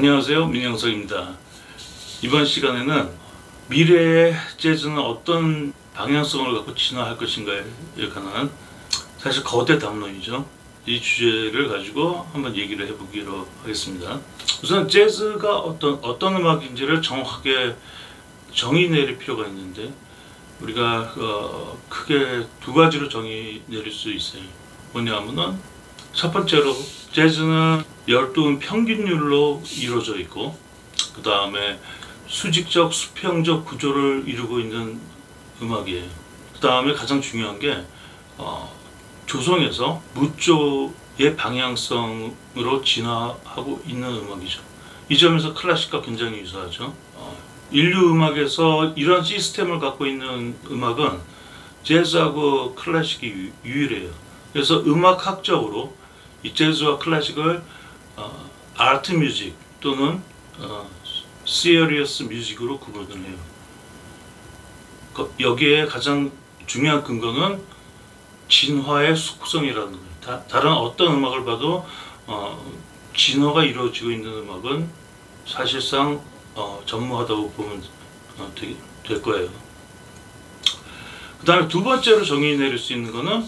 안녕하세요, 민영석입니다. 이번 시간에는 미래의 재즈는 어떤 방향성을 갖고 진화할 것인가에 관한 사실 거대 담론이죠. 이 주제를 가지고 한번 얘기를 해보기로 하겠습니다. 우선 재즈가 어떤 음악인지를 정확하게 정의 내릴 필요가 있는데 우리가 크게 두 가지로 정의 내릴 수 있어요. 뭐냐면은 첫 번째로 재즈는 12음 평균율로 이루어져 있고 그 다음에 수직적 수평적 구조를 이루고 있는 음악이에요. 그 다음에 가장 중요한 게 조성에서 무조의 방향성으로 진화하고 있는 음악이죠. 이 점에서 클래식과 굉장히 유사하죠. 인류 음악에서 이런 시스템을 갖고 있는 음악은 재즈하고 클래식이 유일해요. 그래서 음악학적으로 이 재즈와 클래식을 아트 뮤직 또는 시리어스 뮤직으로 구분을 해요. 여기에 가장 중요한 근거는 진화의 속성이라는 거예요. 다른 어떤 음악을 봐도 진화가 이루어지고 있는 음악은 사실상 전무하다고 보면 될 거예요. 그 다음에 두 번째로 정의 내릴 수 있는 거는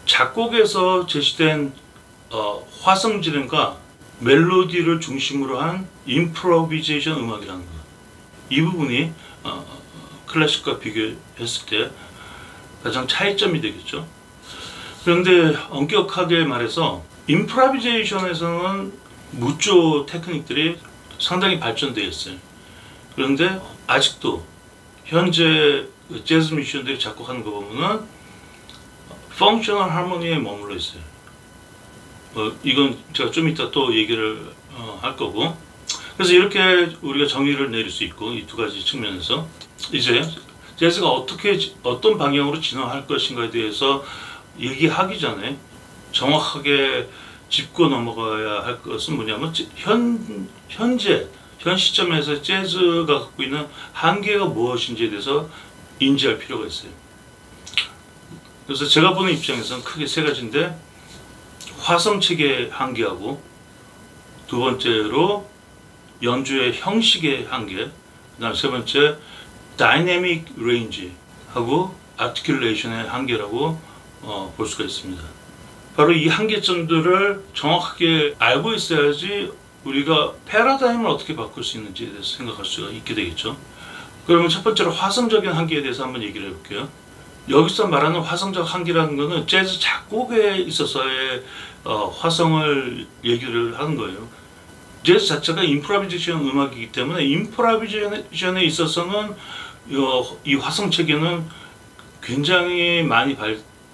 작곡에서 제시된 화성지름과 멜로디를 중심으로 한 임프로비제이션 음악이라는 거. 이 부분이 클래식과 비교했을 때 가장 차이점이 되겠죠. 그런데 엄격하게 말해서 임프로비제이션에서는 무조 테크닉들이 상당히 발전되어 있어요. 그런데 아직도 현재 재즈 뮤지션들이 작곡하는 거 보면은 펑셔널 하모니에 머물러 있어요. 이건 제가 좀 이따 또 얘기를 할 거고. 그래서 이렇게 우리가 정의를 내릴 수 있고 이 두 가지 측면에서 이제 재즈가 어떤 방향으로 진화할 것인가에 대해서 얘기하기 전에 정확하게 짚고 넘어가야 할 것은 뭐냐면 현 시점에서 재즈가 갖고 있는 한계가 무엇인지에 대해서 인지할 필요가 있어요. 그래서 제가 보는 입장에서는 크게 세 가지인데 화성체계의 한계하고 두 번째로 연주의 형식의 한계, 그 다음 세 번째 다이내믹 레인지 하고 아티큘레이션의 한계라고 볼 수가 있습니다. 바로 이 한계점들을 정확하게 알고 있어야지 우리가 패러다임을 어떻게 바꿀 수 있는지에 대해서 생각할 수가 있게 되겠죠. 그러면 첫 번째로 화성적인 한계에 대해서 한번 얘기를 해볼게요. 여기서 말하는 화성적 한계라는 것은 재즈 작곡에 있어서의 화성을 얘기를 하는 거예요. 재즈 자체가 임프로비제이션 음악이기 때문에 임프로비제이션에 있어서는 이 화성 체계는 굉장히 많이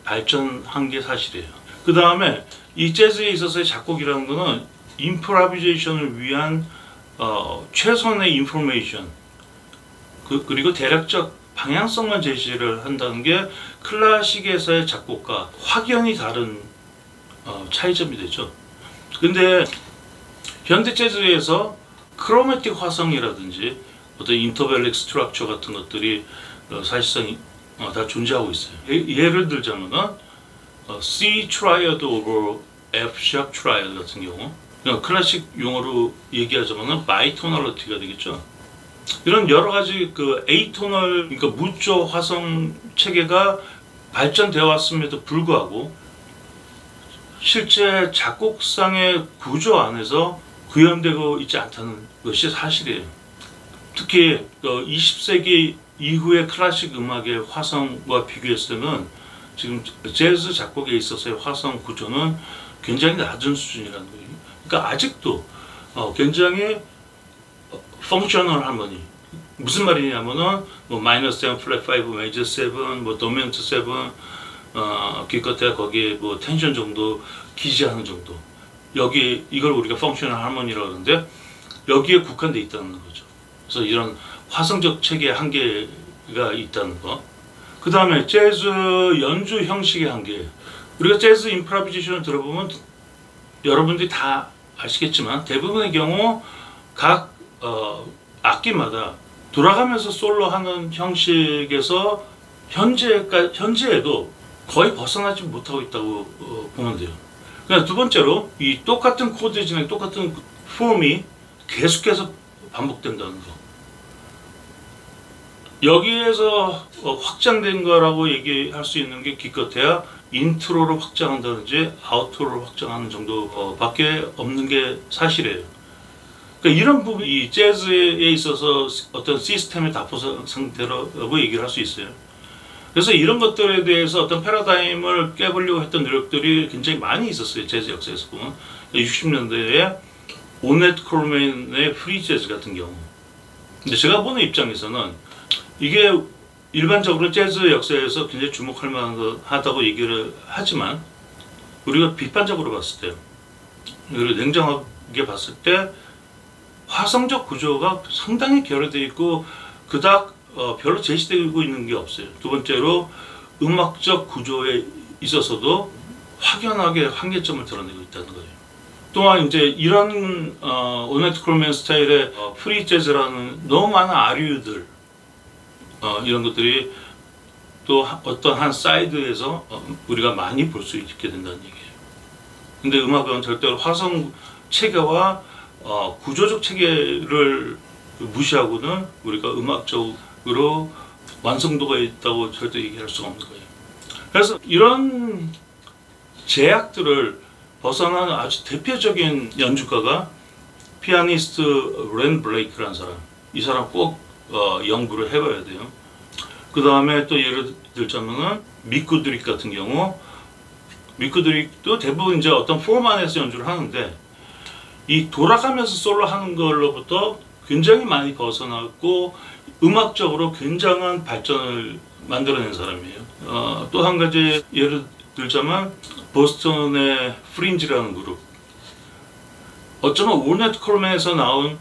발전한 게 사실이에요. 그 다음에 이 재즈에 있어서의 작곡이라는 것은 임프로비제이션을 위한 최선의 인포메이션 그리고 대략적 방향성만 제시를 한다는 게 클래식에서의 작곡과 확연히 다른 차이점이 되죠. 근데 현대 재즈에서 크로매틱 화성이라든지 어떤 인터벨릭 스트럭처 같은 것들이 사실상 다 존재하고 있어요. 예를 들자면은 C 트라이어드 오버 F 샵 트라이어드 같은 경우, 클래식 용어로 얘기하자면은 바이토널리티가 되겠죠. 이런 여러 가지 에이토널, 그러니까 무조 화성 체계가 발전되어 왔음에도 불구하고 실제 작곡상의 구조 안에서 구현되고 있지 않다는 것이 사실이에요. 특히 20세기 이후의 클래식 음악의 화성과 비교했을 때는 지금 재즈 작곡에 있어서의 화성 구조는 굉장히 낮은 수준이라는 거예요. 그러니까 아직도 굉장히 펑셔널 하모니, 무슨 말이냐면은 마이너스 7, 플랫 5, 메이저 7, 도미넌트 7, 기껏해야 거기에 텐션 정도 기지하는 정도. 여기 이걸 우리가 펑셔널 하모니라고 하는데 여기에 국한돼 있다는 거죠. 그래서 이런 화성적 체계의 한계가 있다는 거. 그 다음에 재즈 연주 형식의 한계. 우리가 재즈 임프로비제이션을 들어보면 여러분들이 다 아시겠지만 대부분의 경우 각 악기마다 돌아가면서 솔로하는 형식에서 현재에도 거의 벗어나지 못하고 있다고 보면 돼요. 그러니까 두 번째로 이 똑같은 코드 진행, 똑같은 폼이 계속해서 반복된다는 거. 여기에서 확장된 거라고 얘기할 수 있는 게 기껏해야 인트로를 확장한다든지 아우트로를 확장하는 정도밖에 없는 게 사실이에요. 그러니까 이런 부분, 이 재즈에 있어서 어떤 시스템의 다포 상태라고 얘기를 할 수 있어요. 그래서 이런 것들에 대해서 어떤 패러다임을 깨보려고 했던 노력들이 굉장히 많이 있었어요. 재즈 역사에서 보면 60년대에 오넷 콜맨의 프리 재즈 같은 경우. 근데 제가 보는 입장에서는 이게 일반적으로 재즈 역사에서 굉장히 주목할 만하다고 얘기를 하지만 우리가 비판적으로 봤을 때, 그리고 냉정하게 봤을 때 화성적 구조가 상당히 결여되어 있고 그닥 별로 제시되고 있는 게 없어요. 두 번째로 음악적 구조에 있어서도 확연하게 한계점을 드러내고 있다는 거예요. 또한 이제 이런 오넷 콜맨 스타일의 프리 재즈라는 너무 많은 아류들, 이런 것들이 또 어떤 한 사이드에서 우리가 많이 볼 수 있게 된다는 얘기예요. 근데 음악은 절대로 화성 체계와 구조적 체계를 무시하고는 우리가 음악적으로 완성도가 있다고 절대 얘기할 수가 없는 거예요. 그래서 이런 제약들을 벗어난 아주 대표적인 연주가가 피아니스트 렌 블레이크라는 사람. 이 사람 꼭 연구를 해봐야 돼요. 그 다음에 또 예를 들자면은 미크 드릭 같은 경우, 미크 드릭도 대부분 이제 어떤 폼 안에서 연주를 하는데 이 돌아가면서 솔로 하는 걸로부터 굉장히 많이 벗어났고 음악적으로 굉장한 발전을 만들어낸 사람이에요. 또 한 가지 예를 들자면 보스턴의 프린지라는 그룹, 어쩌면 오넷 콜맨에서 나온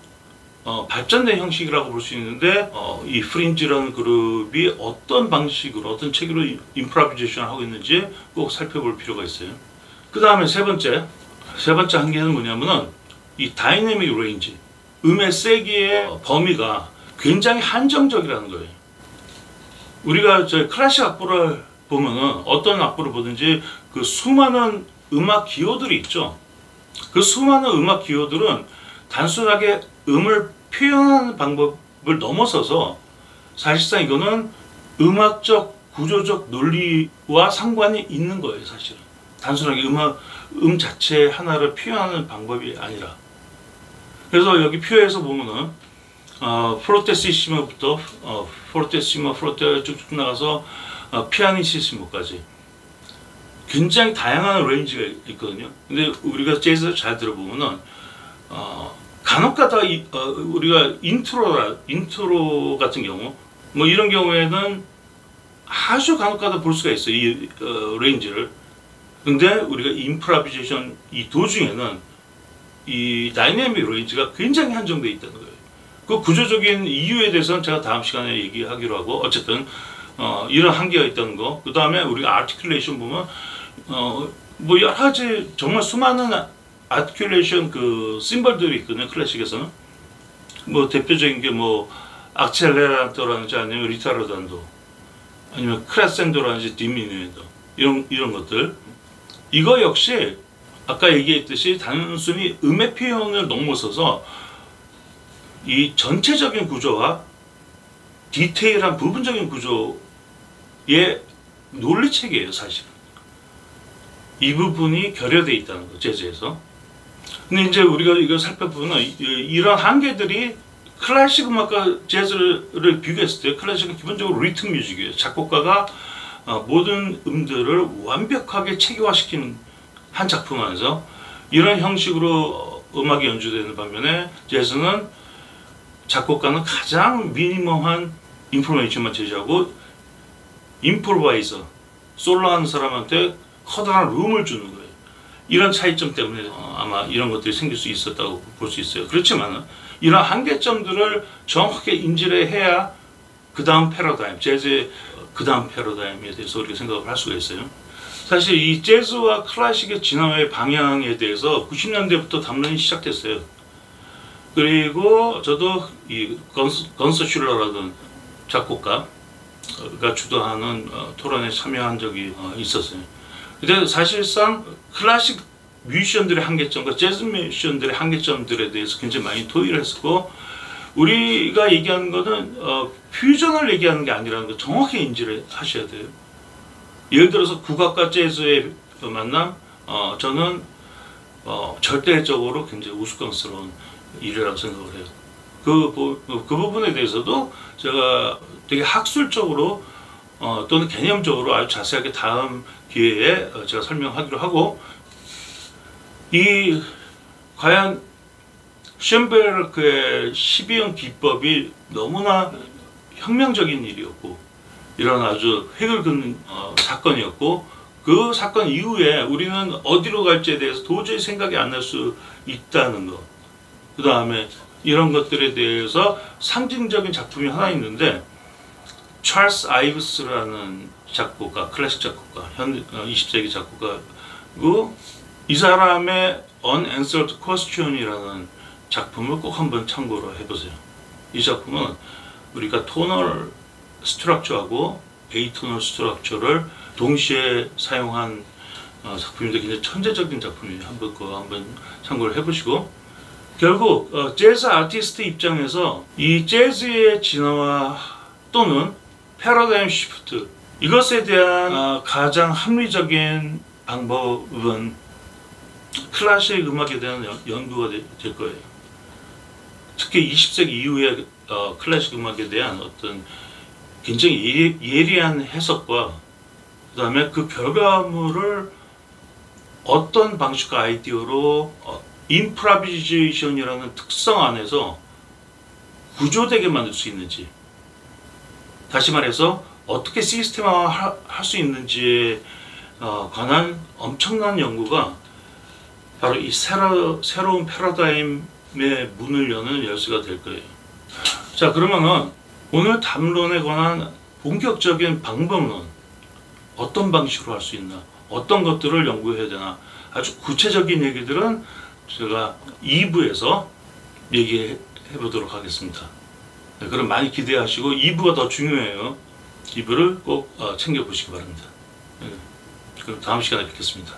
발전된 형식이라고 볼 수 있는데 이 프린지라는 그룹이 어떤 방식으로 어떤 체계로 임프로비제이션을 하고 있는지 꼭 살펴볼 필요가 있어요. 그 다음에 세 번째 한계는 뭐냐면은 이 다이내믹 레인지, 음의 세기의 범위가 굉장히 한정적이라는 거예요. 우리가 저 클래식 악보를 보면은 어떤 악보를 보든지 그 수많은 음악 기호들이 있죠. 그 수많은 음악 기호들은 단순하게 음을 표현하는 방법을 넘어서서 사실상 이거는 음악적 구조적 논리와 상관이 있는 거예요. 사실은 단순하게 음 자체 하나를 표현하는 방법이 아니라. 그래서 여기 표에서 보면은 포르테시시모부터 포르테시모 쭉쭉 나가서 피아니시시모까지 굉장히 다양한 레인지가 있거든요. 근데 우리가 재즈를 잘 들어보면은 간혹가다 우리가 인트로 같은 경우 뭐 이런 경우에는 아주 간혹가다 볼 수가 있어요. 이 레인지를. 근데 우리가 임프로비제이션 이 도중에는 이 다이내믹 레인지가 굉장히 한정되어 있다는 거예요. 그 구조적인 이유에 대해서는 제가 다음 시간에 얘기하기로 하고, 어쨌든 이런 한계가 있다는 거. 그 다음에 우리가 아티큘레이션 보면 뭐 여러 가지 정말 수많은 아티큘레이션 그 심벌들이 있거든요. 클래식에서는 뭐 대표적인 게 뭐 악셀레라토라든지 아니면 리타르단도 아니면 크레센도라든지 디미누엔도 이런 것들. 이거 역시 아까 얘기했듯이 단순히 음의 표현을 넘어서서 이 전체적인 구조와 디테일한 부분적인 구조의 논리체계예요. 사실은 이 부분이 결여되어 있다는 거, 재즈에서. 근데 이제 우리가 이걸 살펴보면 이런 한계들이 클래식 음악과 재즈를 비교했을 때 클래식은 기본적으로 리듬 뮤직이에요. 작곡가가 모든 음들을 완벽하게 체계화시키는 한 작품 안에서 이런 형식으로 음악이 연주되는 반면에 재즈는 작곡가는 가장 미니멈한 인포메이션만 제시하고 임프로바이저, 솔로하는 사람한테 커다란 룸을 주는 거예요. 이런 차이점 때문에 아마 이런 것들이 생길 수 있었다고 볼 수 있어요. 그렇지만 이런 한계점들을 정확하게 인지를 해야 그 다음 패러다임, 재즈의 그 다음 패러다임에 대해서 우리가 생각을 할 수가 있어요. 사실 이 재즈와 클래식의 진화의 방향에 대해서 90년대부터 담론이 시작됐어요. 그리고 저도 이 건서 슐러라는 작곡가가 주도하는 토론에 참여한 적이 있었어요. 근데 사실상 클래식 뮤지션들의 한계점과 재즈 뮤지션들의 한계점들에 대해서 굉장히 많이 토의를 했었고, 우리가 얘기하는 거는 퓨전을 얘기하는 게 아니라는 거 정확히 인지를 하셔야 돼요. 예를 들어서 국악과 재즈의 만남, 저는 절대적으로 굉장히 우스꽝스러운 일이라고 생각을 해요. 그 부분에 대해서도 제가 되게 학술적으로 또는 개념적으로 아주 자세하게 다음 기회에 제가 설명하기로 하고, 과연 쇤베르크의 12형 기법이 너무나 혁명적인 일이었고, 이런 아주 획을 긋는 사건이었고, 그 사건 이후에 우리는 어디로 갈지에 대해서 도저히 생각이 안 날 수 있다는 것, 그 다음에 이런 것들에 대해서 상징적인 작품이 하나 있는데, 찰스 아이브스라는 작곡가, 클래식 작곡가, 20세기 작곡가고, 이 사람의 Unanswered Question이라는 작품을 꼭 한번 참고로 해보세요. 이 작품은 우리가 토널 스트럭처하고 에이토널 스트럭처를 동시에 사용한 작품인데 굉장히 천재적인 작품이에요. 한번 참고를 해보시고, 결국 재즈 아티스트 입장에서 이 재즈의 진화와 또는 패러다임 시프트, 이것에 대한 가장 합리적인 방법은 클래식 음악에 대한 연구가 될 거예요. 특히 20세기 이후에 클래식 음악에 대한 어떤 굉장히 예리한 해석과 그 다음에 그 결과물을 어떤 방식과 아이디어로 임프로비제이션이라는 특성 안에서 구조되게 만들 수 있는지, 다시 말해서 어떻게 시스템화 할 수 있는지에 관한 엄청난 연구가 바로 이 새로운 패러다임의 문을 여는 열쇠가 될 거예요. 자, 그러면은 오늘 담론에 관한 본격적인 방법론, 어떤 방식으로 할 수 있나, 어떤 것들을 연구해야 되나, 아주 구체적인 얘기들은 제가 2부에서 얘기해 보도록 하겠습니다. 네, 그럼 많이 기대하시고 2부가 더 중요해요. 2부를 꼭 챙겨보시기 바랍니다. 네, 그럼 다음 시간에 뵙겠습니다.